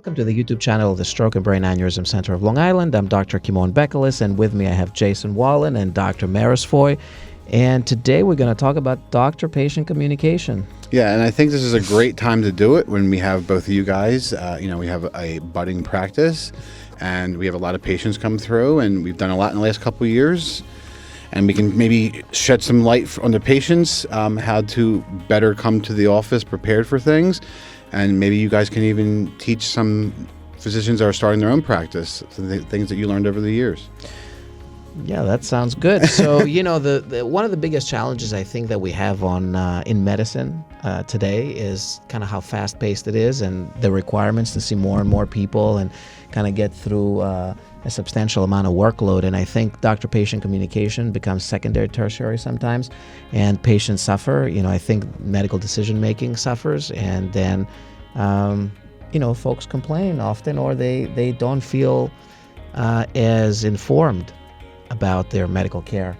Welcome to the YouTube channel of the Stroke and Brain Aneurysm Center of Long Island. I'm Dr. Kimon Bekelis, and with me I have Jason Wallen and Dr. Marosfoi. And today we're going to talk about doctor-patient communication. Yeah, and I think this is a great time to do it when we have both of you guys. We have a budding practice, and we have a lot of patients come through, and we've done a lot in the last couple of years. And we can maybe shed some light on the patients, how to better come to the office prepared for things. And maybe you guys can even teach some physicians that are starting their own practice, the things that you learned over the years. Yeah, that sounds good. So, the one of the biggest challenges I think that we have in medicine today is kind of how fast-paced it is and the requirements to see more and more people and kind of get through a substantial amount of workload. And I think doctor-patient communication becomes secondary, tertiary sometimes, and patients suffer. I think medical decision-making suffers, and then, folks complain often, or they don't feel as informed about their medical care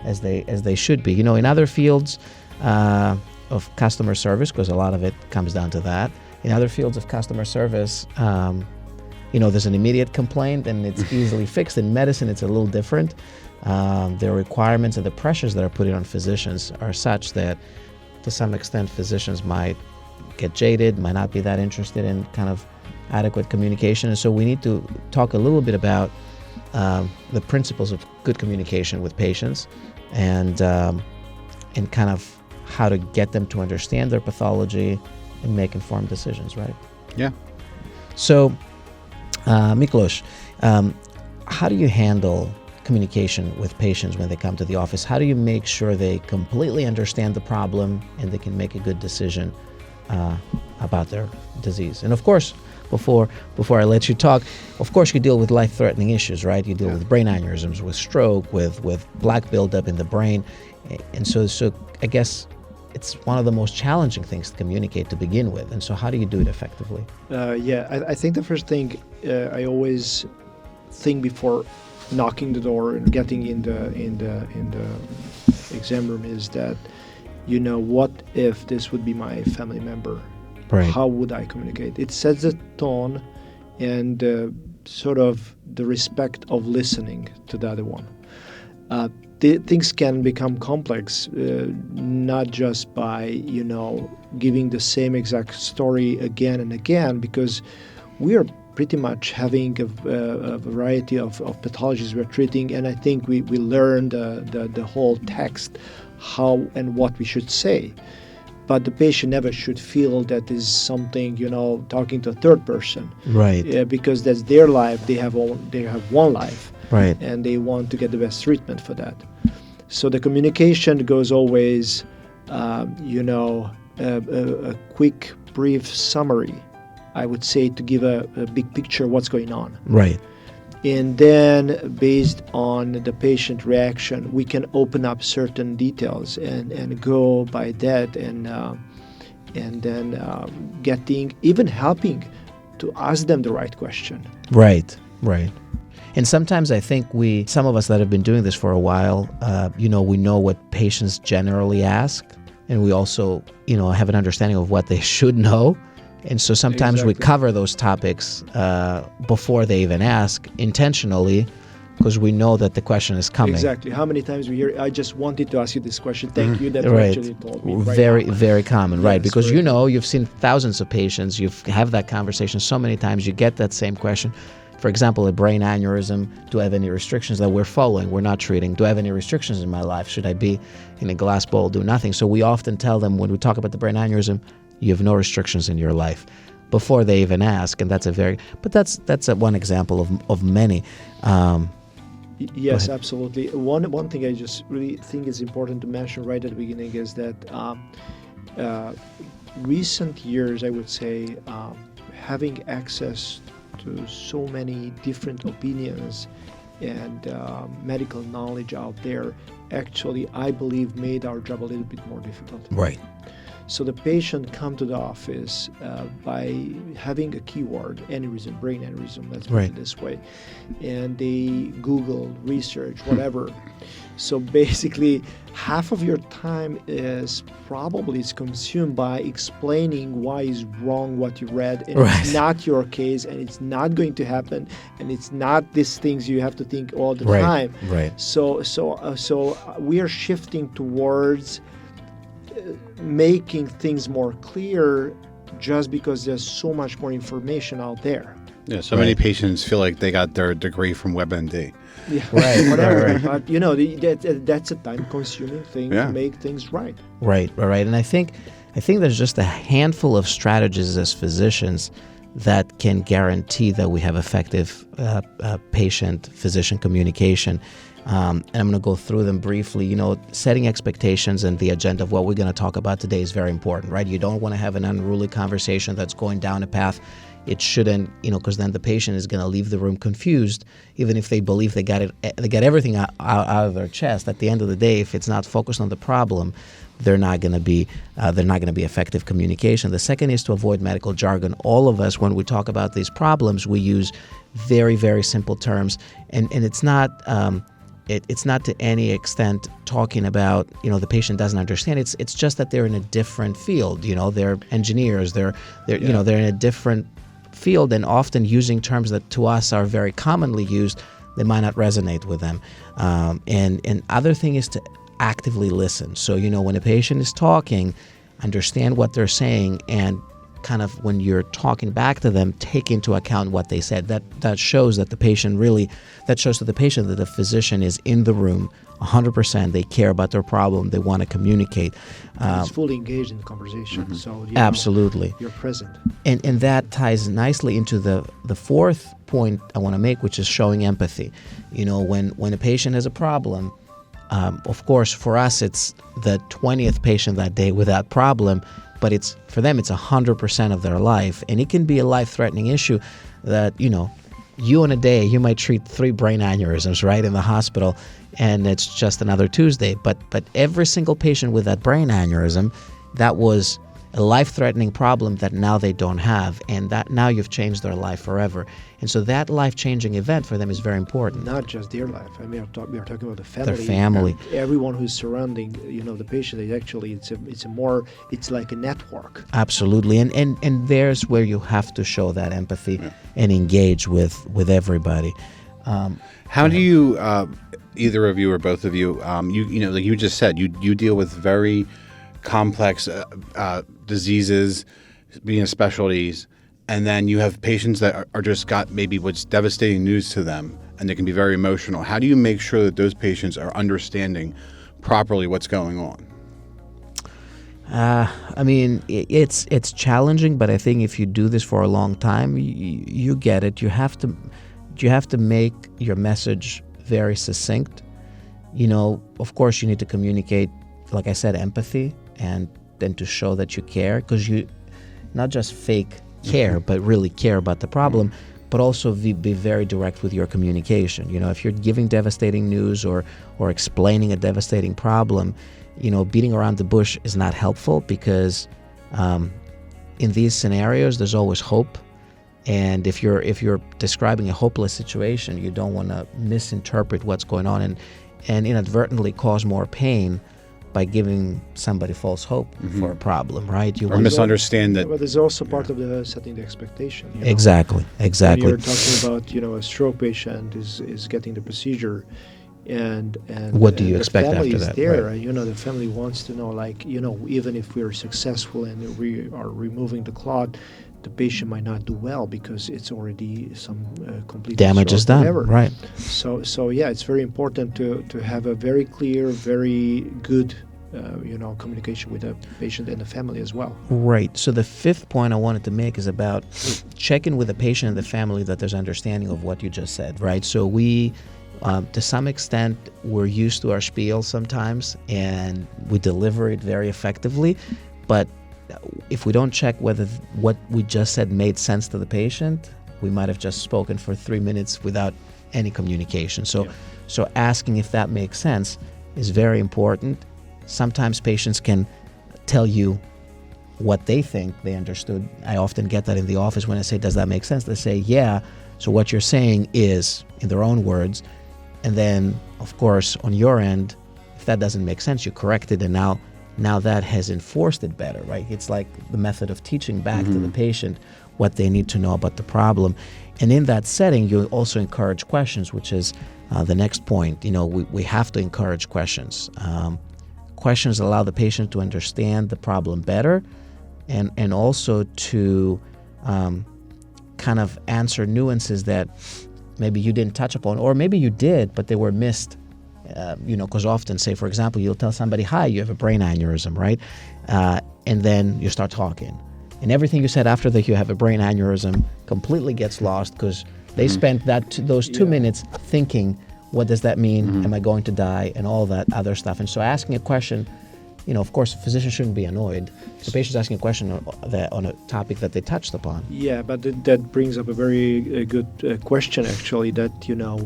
as they should be. In other fields of customer service, because a lot of it comes down to that, in other fields of customer service, there's an immediate complaint and it's easily fixed. In medicine, it's a little different. The requirements and the pressures that are put on physicians are such that, to some extent, physicians might get jaded, might not be that interested in kind of adequate communication. And so we need to talk a little bit about the principles of good communication with patients and kind of how to get them to understand their pathology and make informed decisions, right? Yeah. So, Miklos, how do you handle communication with patients when they come to the office? How do you make sure they completely understand the problem and they can make a good decision about their disease? And of course, before I let you talk, of course you deal with life-threatening issues, right? You deal with brain aneurysms, with stroke, with plaque buildup in the brain. And so I guess it's one of the most challenging things to communicate to begin with. And so how do you do it effectively? I think the first thing I always think before knocking the door and getting in the exam room is that, what if this would be my family member? Right. How would I communicate? It sets the tone and sort of the respect of listening to the other one. Things can become complex, not just by, giving the same exact story again and again, because we are pretty much having a variety of pathologies we're treating, and I think we learn the whole text, how and what we should say. But the patient never should feel that is something, talking to a third person. Right. Because that's their life. They have one life. Right. And they want to get the best treatment for that. So the communication goes always, a quick, brief summary, I would say, to give a big picture of what's going on. Right. And then, based on the patient reaction, we can open up certain details and go by that, and then even helping to ask them the right question. Right. And sometimes I think some of us that have been doing this for a while, we know what patients generally ask, and we also, have an understanding of what they should know. And so sometimes we cover those topics before they even ask, intentionally, because we know that the question is coming. Exactly. How many times we hear, I just wanted to ask you this question. Thank you that you right. actually told me. Very, very common, right? Yes, Because you've seen thousands of patients, you've had that conversation so many times, you get that same question. For example, a brain aneurysm, do I have any restrictions that we're following, we're not treating? Do I have any restrictions in my life? Should I be in a glass bowl, do nothing? So we often tell them, when we talk about the brain aneurysm, you have no restrictions in your life, before they even ask. And that's one example of many. Yes, absolutely. One thing I just really think is important to mention right at the beginning is that recent years, I would say, having access to so many different opinions and medical knowledge out there, actually, I believe, made our job a little bit more difficult. Right. So the patient come to the office by having a keyword, aneurysm, brain aneurysm, let's put it this way, and they Google, research, whatever. So basically, half of your time is consumed by explaining why is wrong what you read, and it's not your case, and it's not going to happen, and it's not these things you have to think all the time. Right. So we are shifting towards making things more clear, just because there's so much more information out there. Yeah, so many patients feel like they got their degree from WebMD. Yeah, whatever. But that's a time-consuming thing to make things right. Right. And I think there's just a handful of strategies as physicians that can guarantee that we have effective patient-physician communication. And I'm going to go through them briefly. Setting expectations and the agenda of what we're going to talk about today is very important, right? You don't want to have an unruly conversation that's going down a path it shouldn't, because then the patient is going to leave the room confused, even if they believe they got everything out of their chest. At the end of the day, if it's not focused on the problem, they're not going to be effective communication. The second is to avoid medical jargon. All of us, when we talk about these problems, we use very, very simple terms, and it's not. It's not to any extent talking about, the patient doesn't understand. It's just that they're in a different field. They're engineers. They're in a different field, and often using terms that to us are very commonly used, they might not resonate with them. And other thing is to actively listen. So, when a patient is talking, understand what they're saying, and kind of when you're talking back to them, take into account what they said. That shows that the patient that the physician is in the room 100%. They care about their problem. They want to communicate. It's fully engaged in the conversation. Mm-hmm. So absolutely, you're present. And that ties nicely into the fourth point I want to make, which is showing empathy. When a patient has a problem, of course, for us, it's the 20th patient that day with that problem. But for them, it's 100% of their life. And it can be a life-threatening issue that, you in a day, you might treat 3 brain aneurysms, right, in the hospital, and it's just another Tuesday. But every single patient with that brain aneurysm, that was a life-threatening problem that now they don't have, and that now you've changed their life forever. And so that life-changing event for them is very important. Not just their life. I mean, we are talking about the family. Their family. Everyone who's surrounding, the patient is actually, it's like a network. Absolutely. And there's where you have to show that empathy and engage with everybody. How do you, either of you or both of you, like you just said, you deal with very complex diseases, being specialties, and then you have patients that are just got maybe what's devastating news to them, and they can be very emotional. How do you make sure that those patients are understanding properly what's going on? I mean, it's challenging, but I think if you do this for a long time, you get it. You have to make your message very succinct. Of course, you need to communicate, like I said, empathy, and then to show that you care, because you not just fake care, but really care about the problem, but also be very direct with your communication. If you're giving devastating news or explaining a devastating problem, beating around the bush is not helpful, because in these scenarios, there's always hope. And if you're describing a hopeless situation, you don't want to misinterpret what's going on and inadvertently cause more pain by giving somebody false hope for a problem, right? Or misunderstand that. But there's also part of the setting the expectation. Exactly. When you're talking about, a stroke patient is getting the procedure, and what do you expect after that? The family is there. Right. The family wants to know, even if we're successful and we are removing the clot, the patient might not do well because it's already some complete damage is done. Whatever. Right. So yeah, it's very important to have a very clear, very good, communication with the patient and the family as well. Right. So the fifth point I wanted to make is about checking with the patient and the family that there's understanding of what you just said. Right. So we, to some extent, we're used to our spiel sometimes, and we deliver it very effectively, but if we don't check whether what we just said made sense to the patient, we might have just spoken for 3 minutes without any communication. So asking if that makes sense is very important. Sometimes patients can tell you what they think they understood. I often get that in the office when I say, does that make sense? They say, yeah. So what you're saying is, in their own words. And then, of course, on your end, if that doesn't make sense, you correct it, and now that has enforced it better, right? It's like the method of teaching back to the patient what they need to know about the problem. And in that setting, you also encourage questions, which is the next point. We have to encourage questions. Questions allow the patient to understand the problem better, and also to kind of answer nuances that maybe you didn't touch upon, or maybe you did, but they were missed. Because often, say, for example, you'll tell somebody, hi, you have a brain aneurysm, right? And then you start talking. And everything you said after that you have a brain aneurysm completely gets lost because they spent those 2 minutes thinking, what does that mean? Am I going to die? And all that other stuff. And so asking a question, of course, a physician shouldn't be annoyed. The patient's asking a question on a topic that they touched upon. Yeah, but that brings up a very good question, actually, that,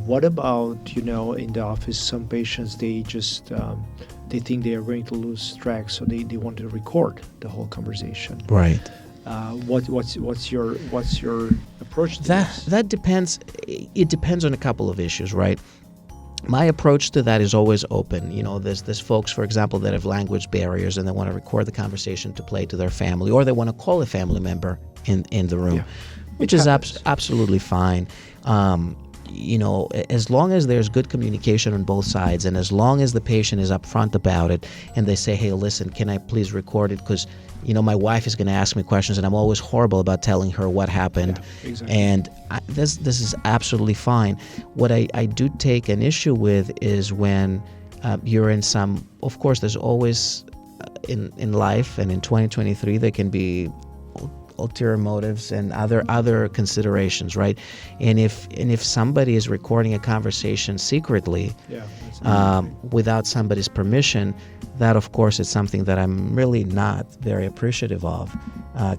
what about, in the office, some patients, they just, they think they are going to lose track, so they want to record the whole conversation. Right. What's your approach to this? That depends. It depends on a couple of issues, right? My approach to that is always open. There's folks, for example, that have language barriers and they want to record the conversation to play to their family, or they want to call a family member in the room, which is absolutely fine. As long as there's good communication on both sides, and as long as the patient is upfront about it, and they say, hey, listen, can I please record it? Because, my wife is going to ask me questions, and I'm always horrible about telling her what happened. Yeah, exactly. And this is absolutely fine. What I do take an issue with is when you're in some, of course, there's always in life, and in 2023, there can be ulterior motives and other considerations, right? And if somebody is recording a conversation secretly, without somebody's permission, that of course is something that I'm really not very appreciative of,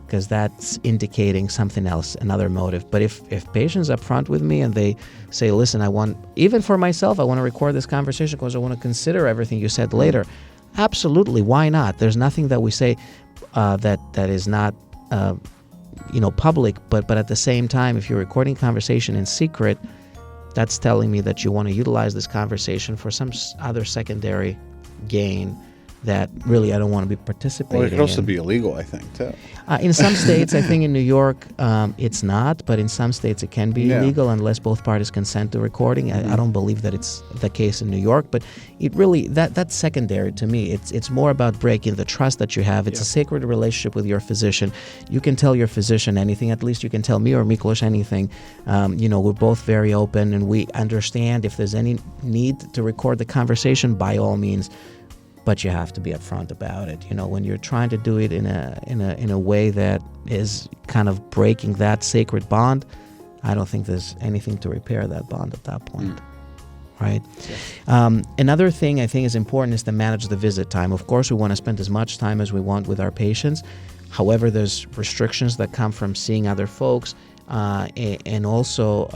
because that's indicating something else, another motive. But if patients up front with me and they say, listen, even for myself, I want to record this conversation because I want to consider everything you said later, absolutely, why not? There's nothing that we say that is not public, but at the same time, if you're recording conversation in secret, that's telling me that you want to utilize this conversation for some other secondary gain that really I don't want to be participating in. Well, it could also be illegal, I think, too. In some states, I think in New York, it's not, but in some states it can be illegal unless both parties consent to recording. I don't believe that it's the case in New York, but it really, that's secondary to me. It's more about breaking the trust that you have. It's a sacred relationship with your physician. You can tell your physician anything, at least you can tell me or Miklos anything. We're both very open, and we understand if there's any need to record the conversation, by all means. But you have to be upfront about it. When you're trying to do it in a way that is kind of breaking that sacred bond, I don't think there's anything to repair that bond at that point, right? Yeah. Another thing I think is important is to manage the visit time. Of course, we want to spend as much time as we want with our patients. However, there's restrictions that come from seeing other folks, and also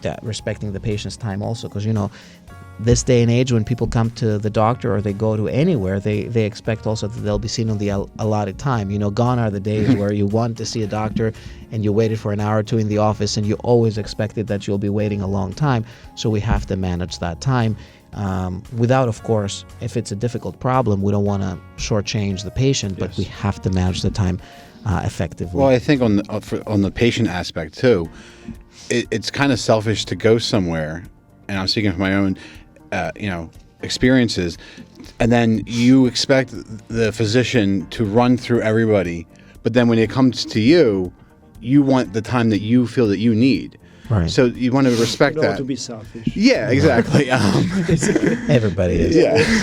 that respecting the patient's time also, because this day and age, when people come to the doctor or they go to anywhere, they expect also that they'll be seen on the allotted time. Gone are the days where you want to see a doctor and you waited for an hour or two in the office and you always expected that you'll be waiting a long time. So we have to manage that time without, of course, if it's a difficult problem, we don't want to shortchange the patient, but we have to manage the time effectively. Well, I think on the patient aspect too, it's kind of selfish to go somewhere, and I'm speaking from my own experiences, and then you expect the physician to run through everybody, but then when it comes to you, you want the time that you feel that you need. Right. So you want to respect that. To be selfish. Yeah, exactly. Everybody is.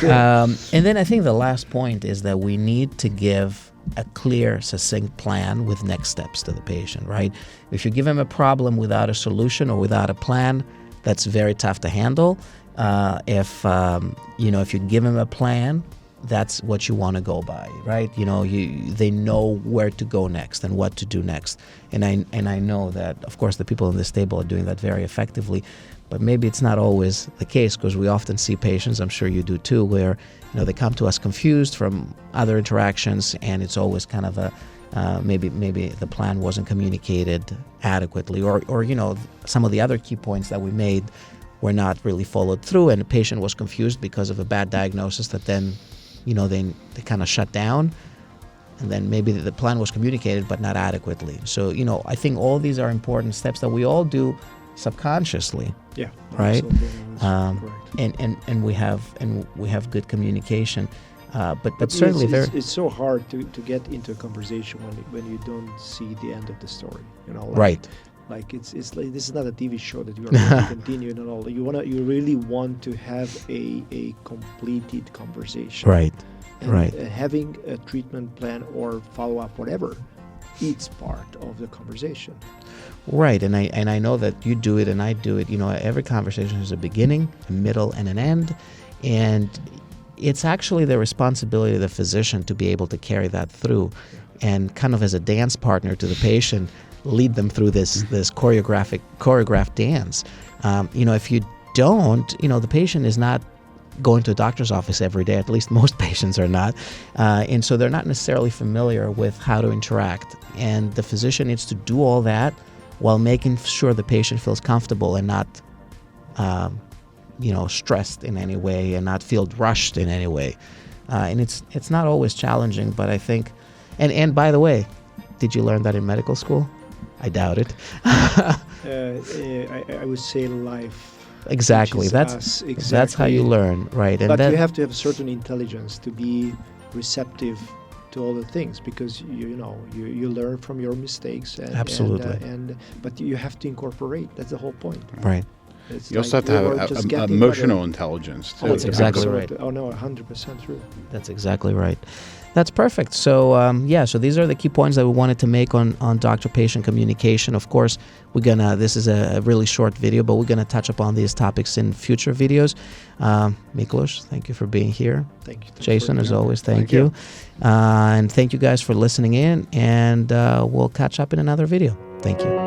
Yeah. And then I think the last point is that we need to give a clear, succinct plan with next steps to the patient, right? If you give him a problem without a solution or without a plan, that's very tough to handle. If you give him a plan that's what you want to go by, right? They know where to go next and what to do next. And I know that, of course, the people in this table are doing that very effectively, but maybe it's not always the case, because we often see patients, I'm sure you do too, where they come to us confused from other interactions, and it's always kind of a maybe the plan wasn't communicated adequately, or some of the other key points that we made were not really followed through, and the patient was confused because of a bad diagnosis that then they kind of shut down, and then maybe the plan was communicated but not adequately. So I think all these are important steps that we all do subconsciously. Yeah, right. Correct. And we have good communication, but certainly it's so hard to get into a conversation when you don't see the end of the story. Right. Like it's like, this is not a TV show that you are going to continue and all. You really want to have a completed conversation. Right. And right. Having a treatment plan or follow up, whatever, it's part of the conversation. Right, and I know that you do it and I do it. Every conversation has a beginning, a middle, and an end, and it's actually the responsibility of the physician to be able to carry that through, and kind of as a dance partner to the patient, lead them through this choreographed dance. If you don't, the patient is not going to a doctor's office every day. At least most patients are not, and so they're not necessarily familiar with how to interact. And the physician needs to do all that while making sure the patient feels comfortable and not, stressed in any way, and not feel rushed in any way. And it's not always challenging, but I think, and by the way, did you learn that in medical school? I doubt it. I would say life. Exactly. That's how you learn, right? And but you have to have certain intelligence to be receptive to all the things, because you learn from your mistakes. Absolutely. But you have to incorporate. That's the whole point. Right. You also have to have emotional intelligence too. That's exactly right. Oh no, 100% true. That's exactly right. That's perfect. So so these are the key points that we wanted to make on doctor-patient communication. Of course, this is a really short video, but we're gonna touch upon these topics in future videos. Miklos, thank you for being here. Thank you. Jason, as always, thank you. And thank you guys for listening in, and we'll catch up in another video. Thank you.